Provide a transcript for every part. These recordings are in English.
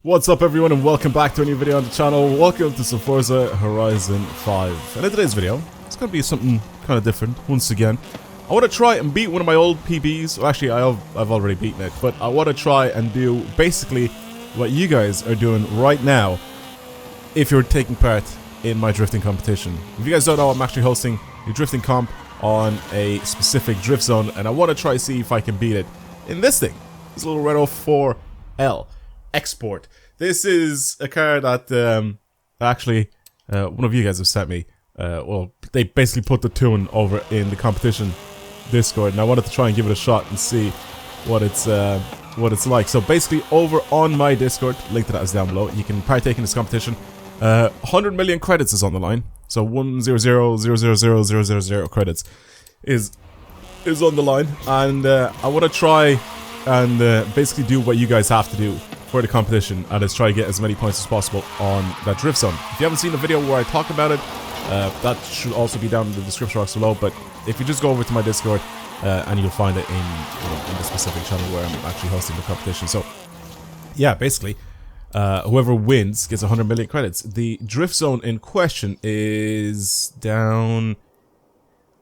What's up everyone and welcome back to a new video on the channel. Welcome to some Forza Horizon 5. And in today's video, it's going to be something kind of different once again. I want to try and beat one of my old PBs. Well, actually, I've already beaten it, but I want to try and do basically what you guys are doing right now if you're taking part in my drifting competition. If you guys don't know, I'm actually hosting a drifting comp on a specific drift zone, and I want to try to see if I can beat it in this thing. This little Renault 4L. Export. This is a car that actually one of you guys have sent me. Well, they basically put the tune over in the competition Discord, and I wanted to try and give it a shot and see what it's like. So basically, over on my Discord, link to that is down below. You can partake in this competition. 100 million credits is on the line. So 100,000,000 credits is on the line, and I want to try and basically do what you guys have to do for the competition, and is try to get as many points as possible on that drift zone. If you haven't seen the video where I talk about it, that should also be down in the description box below, but if you just go over to my Discord, and you'll find it in the specific channel where I'm actually hosting the competition. So yeah, basically, whoever wins gets 100 million credits. The drift zone in question is down...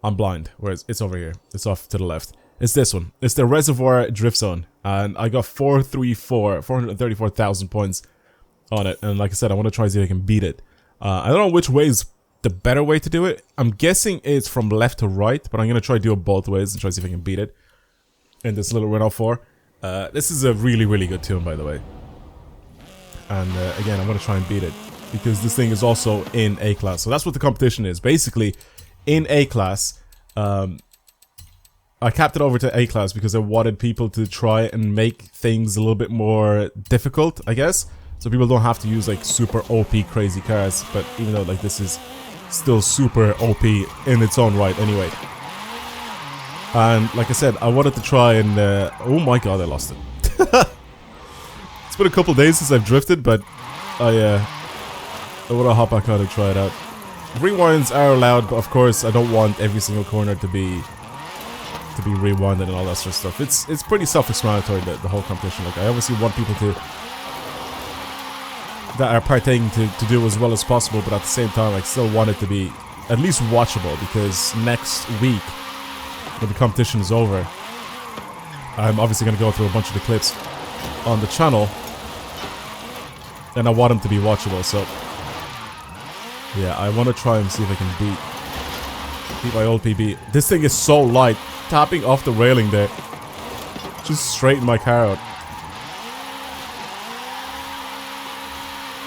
I'm blind, whereas it's over here. It's off to the left. It's this one. It's the Reservoir Drift Zone, and I got 434,000 points on it. And like I said, I want to try to see if I can beat it. I don't know which way is the better way to do it. I'm guessing it's from left to right, but I'm gonna try to do it both ways and try to see if I can beat it in this little Renault 4. This is a really good tune, by the way. And again, I'm gonna try and beat it because this thing is also in A class. So that's what the competition is. Basically, in A class. I capped it over to A class because I wanted people to try and make things a little bit more difficult, I guess. So people don't have to use like super OP crazy cars, but even though like this is still super OP in its own right anyway. And like I said, I wanted to try and oh my god, I lost it. It's been a couple days since I've drifted, but I want to hop back on and try it out. Rewinds are allowed, but of course I don't want every single corner to be rewinded and all that sort of stuff. It's pretty self-explanatory, the whole competition. Like, I obviously want people that are partaking to do as well as possible, but at the same time I still want it to be at least watchable, because next week when the competition is over, I'm obviously going to go through a bunch of the clips on the channel, and I want them to be watchable. So yeah, I want to try and see if I can beat my old PB. This thing is so light. Tapping off the railing there just straightened my car out.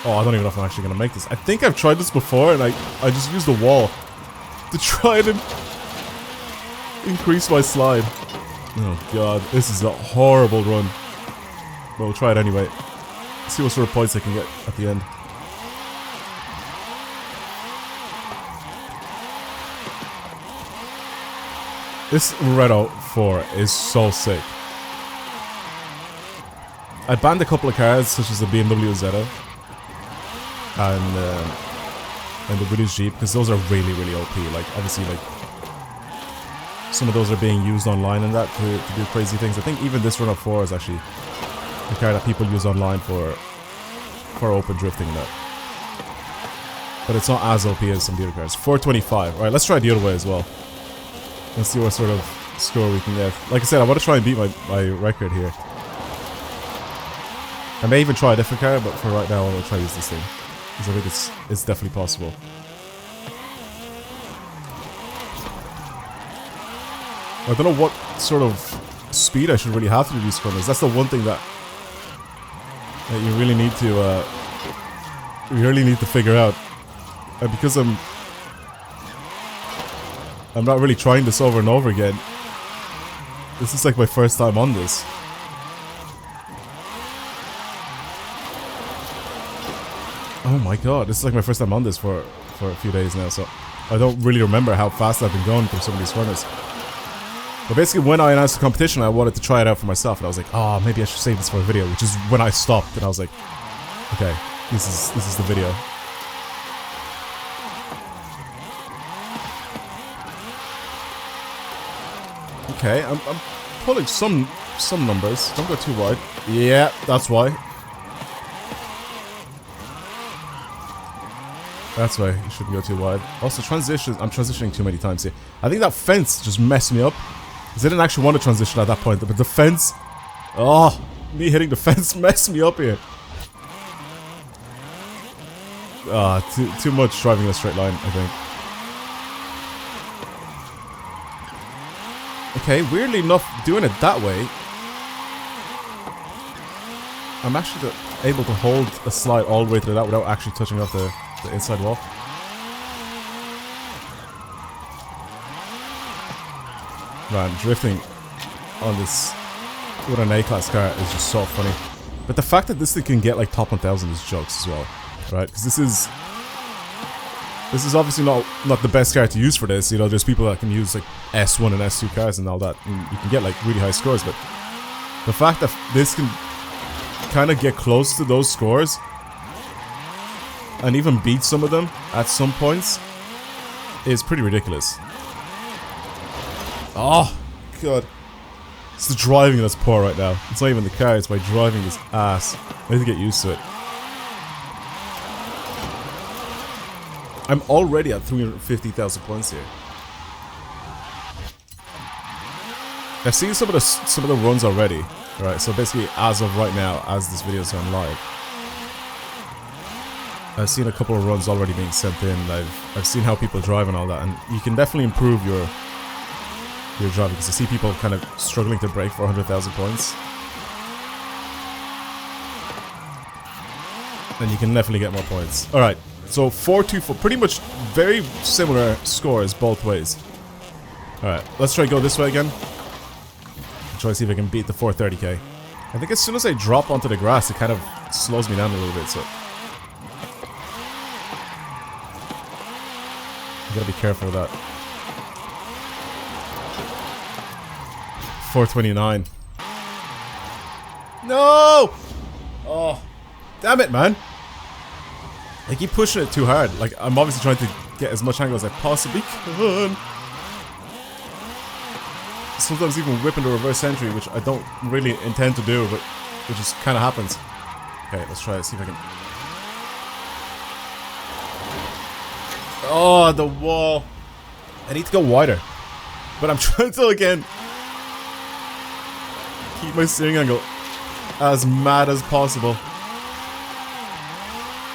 Oh, I don't even know if I'm actually gonna make this. I think I've tried this before, and I just used the wall to try to increase my slide. Oh god, this is a horrible run. But we'll try it anyway. See what sort of points I can get at the end. This Renault 4 is so sick. I banned a couple of cars, such as the BMW Zeta and the British Jeep, because those are really OP. Like, obviously, like, some of those are being used online and that to do crazy things. I think even this Renault 4 is actually a car that people use online for open drifting and that. But it's not as OP as some of the other cars. 425. Alright, let's try the other way as well. Let's see what sort of score we can get. Like I said, I want to try and beat my record here. I may even try a different car, but for right now, I want to try to use this thing, because I think it's definitely possible. I don't know what sort of speed I should really have to do these corners. That's the one thing that you really need to figure out. And because I'm not really trying this over and over again. This is like my first time on this. Oh my god, this is like my first time on this for a few days now, so I don't really remember how fast I've been going through some of these corners. But basically, when I announced the competition, I wanted to try it out for myself, and I was like, oh, maybe I should save this for a video, which is when I stopped, and I was like, okay, this is the video. Okay, I'm pulling some numbers. Don't go too wide. Yeah, that's why. That's why you shouldn't go too wide. Also, transitions. I'm transitioning too many times here. I think that fence just messed me up. Because I didn't actually want to transition at that point. But the fence... Oh, me hitting the fence messed me up here. Too much driving in a straight line, I think. Okay, weirdly enough, doing it that way, I'm actually able to hold a slide all the way through that without actually touching off the inside wall. Man, drifting on this with an A-class car is just so funny. But the fact that this thing can get like top 1000 is jokes as well, right? Because this is obviously not the best car to use for this. You know, there's people that can use like S1 and S2 cars and all that, and you can get like really high scores. But the fact that this can kind of get close to those scores and even beat some of them at some points is pretty ridiculous. Oh, God. It's the driving that's poor right now. It's not even the car, it's my driving is ass. I need to get used to it. I'm already at 350,000 points here. I've seen some of the runs already. Right, so basically as of right now, as this video is on live, I've seen a couple of runs already being sent in. I've seen how people drive and all that, and you can definitely improve your driving, because I see people kind of struggling to break for 100,000 points. And you can definitely get more points. Alright, so 4-2-4, pretty much very similar scores both ways. Alright, let's try to go this way again. Try to see if I can beat the 430k. I think as soon as I drop onto the grass, it kind of slows me down a little bit, so... I gotta be careful with that. 429. No! Oh, damn it, man. I keep pushing it too hard. Like, I'm obviously trying to get as much angle as I possibly can. Sometimes even whipping the reverse entry, which I don't really intend to do, but it just kind of happens. Okay, let's try it, see if I can... Oh, the wall. I need to go wider. But I'm trying to, again, keep my steering angle as mad as possible.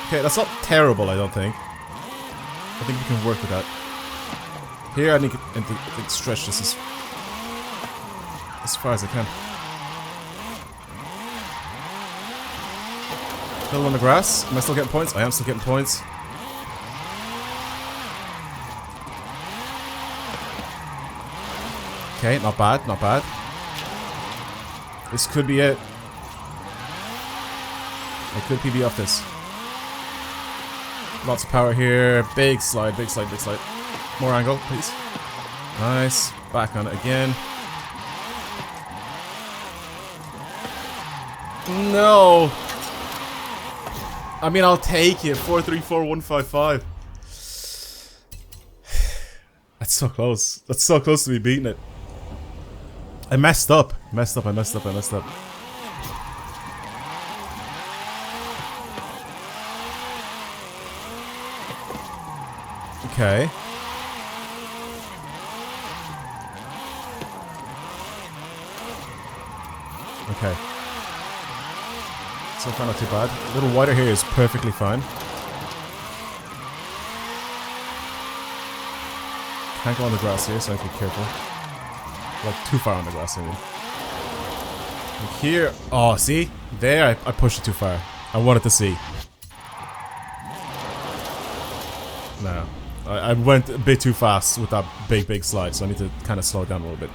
Okay, that's not terrible, I don't think. I think we can work with that. Here, I need to stretch this as far as I can. Still on the grass. Am I still getting points? I am still getting points. Okay, not bad, not bad. This could be it. I could PB off this. Lots of power here. Big slide, big slide, big slide. More angle, please. Nice. Back on it again. No. I mean, I'll take it. 434-155. That's so close. That's so close to me beating it. I messed up. I messed up. Okay. Okay. So far not too bad. A little wider here is perfectly fine. Can't go on the grass here, so I have to be careful. Like, too far on the grass, I mean. And here... Oh, see? There, I pushed it too far. I wanted to see. No. I went a bit too fast with that big slide, so I need to kind of slow it down a little bit.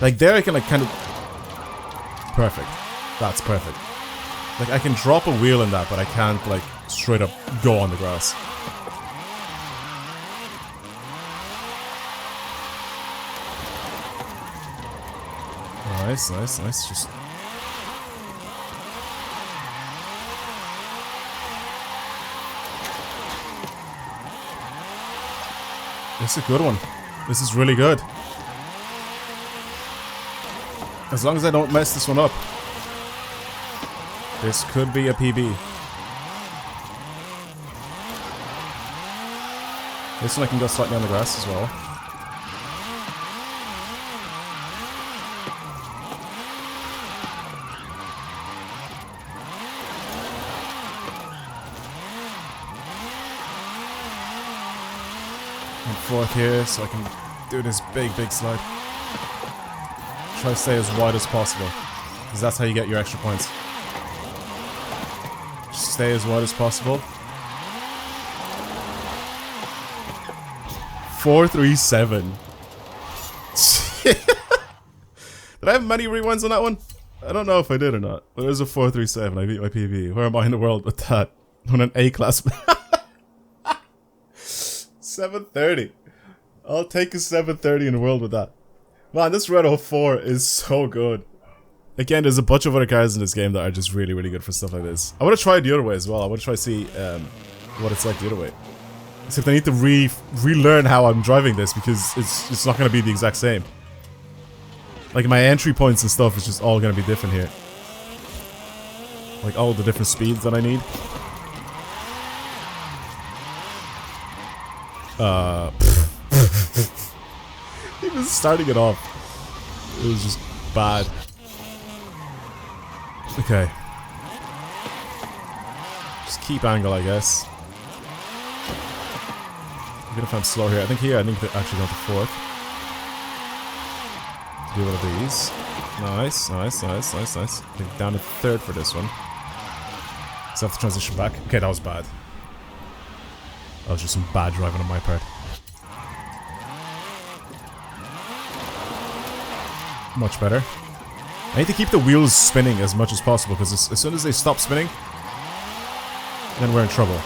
Like, there I can, like, kind of... Perfect. That's perfect. Like, I can drop a wheel in that, but I can't, like, straight up go on the grass. Nice, nice, nice. Just... This is a good one. This is really good. As long as I don't mess this one up. This could be a PB. This one I can go slightly on the grass as well. And fourth here, so I can do this big slide. Try to stay as wide as possible, because that's how you get your extra points. Just stay as wide as possible. 437. Did I have many rewinds on that one? I don't know if I did or not. But it was a 437. I beat my PB. Where am I in the world with that? On an A class. 730. I'll take a 730 in the world with that. Man, this Renault 4 is so good. Again, there's a bunch of other cars in this game that are just really good for stuff like this. I want to try it the other way as well. I want to try to see what it's like the other way. Except I need to relearn how I'm driving this, because it's not going to be the exact same. Like my entry points and stuff is just all going to be different here. Like all the different speeds that I need. Even starting it off, it was just bad. Okay. Just keep angle, I guess. Even if I'm slow here, I think here I need to actually go to fourth. Do one of these. Nice. I think down to third for this one. So I have to transition back. Okay, that was bad. That was just some bad driving on my part. Much better. I need to keep the wheels spinning as much as possible, because as soon as they stop spinning, then we're in trouble.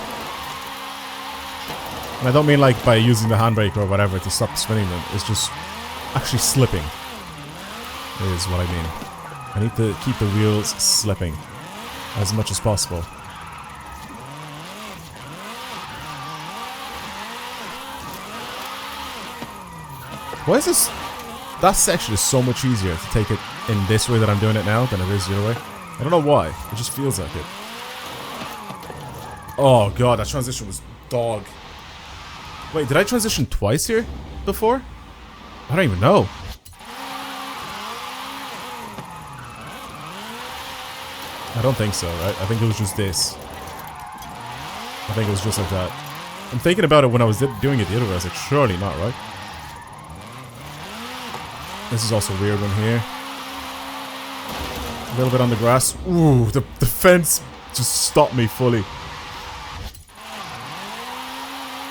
And I don't mean like by using the handbrake or whatever to stop spinning them. It's just actually slipping is what I mean. I need to keep the wheels slipping as much as possible. Why is this? That section is so much easier to take it in this way that I'm doing it now than it is the other way. I don't know why. It just feels like it. Oh god, that transition was dog. Wait, did I transition twice here before? I don't even know. I don't think so, right? I think it was just this. I think it was just like that. I'm thinking about it when I was doing it the other way. I was like, surely not, right? This is also a weird one here. A little bit on the grass. Ooh, the fence just stopped me fully.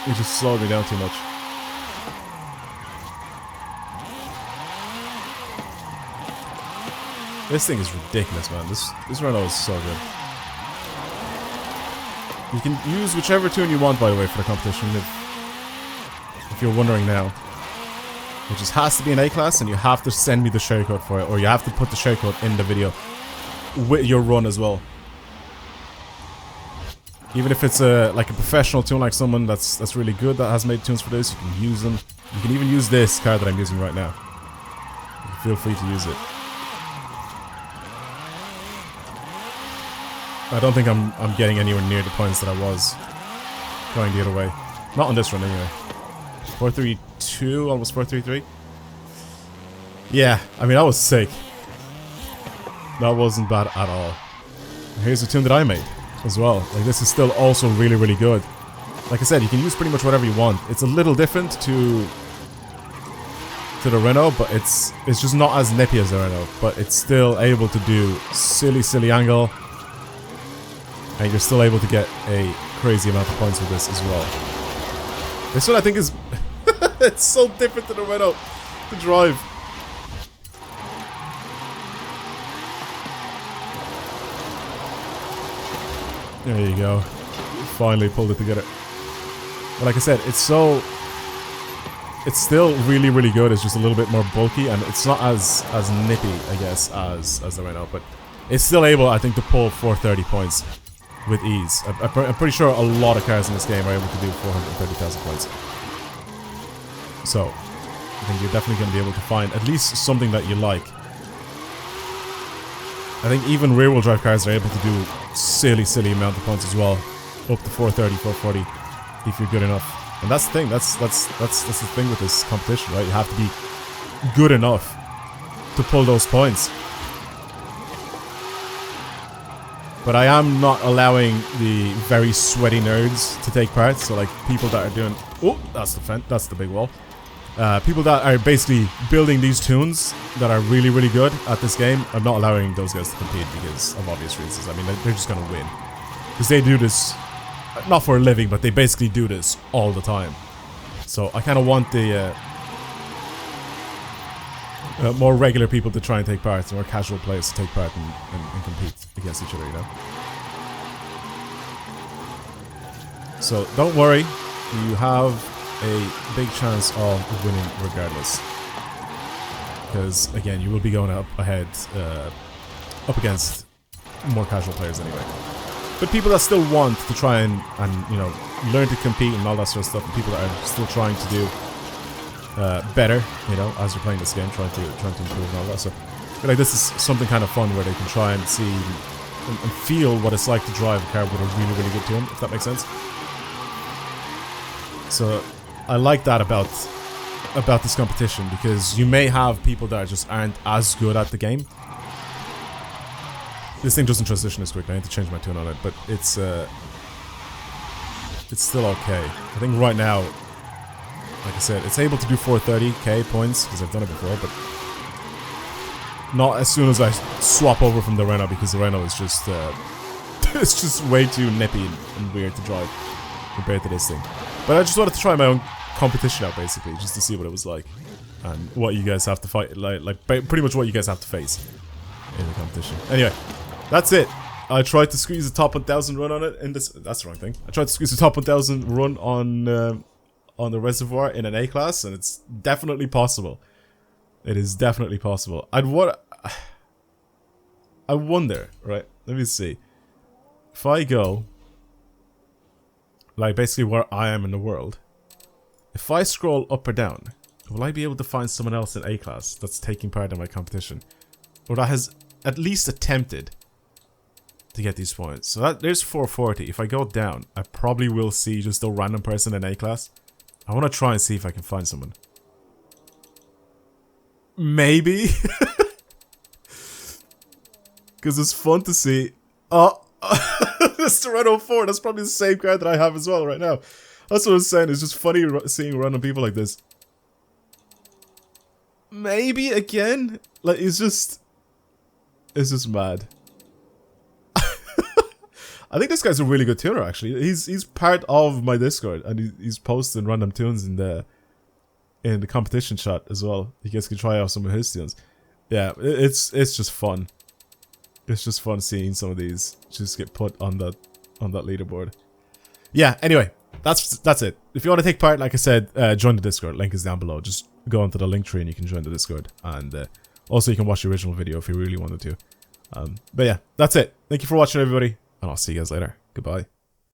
It just slowed me down too much. This thing is ridiculous, man. This Renault is so good. You can use whichever tune you want, by the way, for the competition, if you're wondering now. It just has to be an A-class, and you have to send me the share-code for it, or you have to put the share-code in the video with your run as well. Even if it's like a professional tune, like someone that's really good that has made tunes for this, you can use them. You can even use this card that I'm using right now. Feel free to use it. I don't think I'm getting anywhere near the points that I was going the other way. Not on this run anyway. 432, almost 433. Yeah, I mean, that was sick. That wasn't bad at all. And here's the tune that I made as well. Like, this is still also really good. Like I said, you can use pretty much whatever you want. It's a little different to the Renault, but it's just not as nippy as the Renault. But it's still able to do silly angle. And you're still able to get a crazy amount of points with this as well. This one I think is... it's so different to the Renault to drive. There you go. Finally pulled it together. But like I said, it's so... It's still really good. It's just a little bit more bulky, and it's not as nippy, I guess, as the Renault. But it's still able, I think, to pull 430 points with ease. I'm pretty sure a lot of cars in this game are able to do 430,000 points. So, I think you're definitely going to be able to find at least something that you like. I think even rear-wheel drive cars are able to do silly amount of points as well. Up to 430, 440, if you're good enough. And that's the thing. That's the thing with this competition, right? You have to be good enough to pull those points. But I am not allowing the very sweaty nerds to take part. So like people that are doing, oh, that's the fence. That's the big wall. People that are basically building these tunes that are really, really good at this game, I'm not allowing those guys to compete because of obvious reasons. I mean, they're just gonna win because they do this not for a living, but they basically do this all the time. So I kind of want the more regular people to try and take part, more casual players to take part and compete against each other, you know? So don't worry, you have a big chance of winning regardless. Because, again, you will be going up ahead, up against more casual players anyway. But people that still want to try and you know, learn to compete and all that sort of stuff, and people that are still trying to do better, you know, as you're playing this game, trying to improve and all that. So, like, this is something kind of fun where they can try and see and feel what it's like to drive a car with a really, really good tune, if that makes sense. So, I like that about this competition, because you may have people that just aren't as good at the game. This thing doesn't transition as quick. I need to change my tune on it, but it's still okay. I think right now, like I said, it's able to do 430k points, because I've done it before, but not as soon as I swap over from the Renault, because the Renault is just, it's just way too nippy and weird to drive compared to this thing. But I just wanted to try my own competition out, basically, just to see what it was like, and what you guys have to fight, like pretty much what you guys have to face in the competition. Anyway, that's it. I tried to squeeze a top 1000 run on it in this. That's the wrong thing. I tried to squeeze a top 1000 run on the reservoir in an A class, and it's definitely possible. It is definitely possible. I wonder, right? Let me see. If I go, like, basically where I am in the world, if I scroll up or down, will I be able to find someone else in A class that's taking part in my competition, or that has at least attempted to get these points? So that there's 440. If I go down, I probably will see just a random person in A class. I want to try and see if I can find someone. Maybe. Because it's fun to see. Oh, it's the Renault 4. That's probably the same car that I have as well right now. That's what I'm saying. It's just funny seeing random people like this. Maybe again? Like, it's just mad. I think this guy's a really good tuner, actually. He's part of my Discord, and he's posting random tunes in the competition chat as well. You guys can try out some of his tunes. Yeah, it's just fun. It's just fun seeing some of these just get put on that leaderboard. Yeah. Anyway, that's it. If you want to take part, like I said, join the Discord. Link is down below. Just go onto the link tree and you can join the Discord. And also, you can watch the original video if you really wanted to. But yeah, that's it. Thank you for watching, everybody. And I'll see you guys later. Goodbye.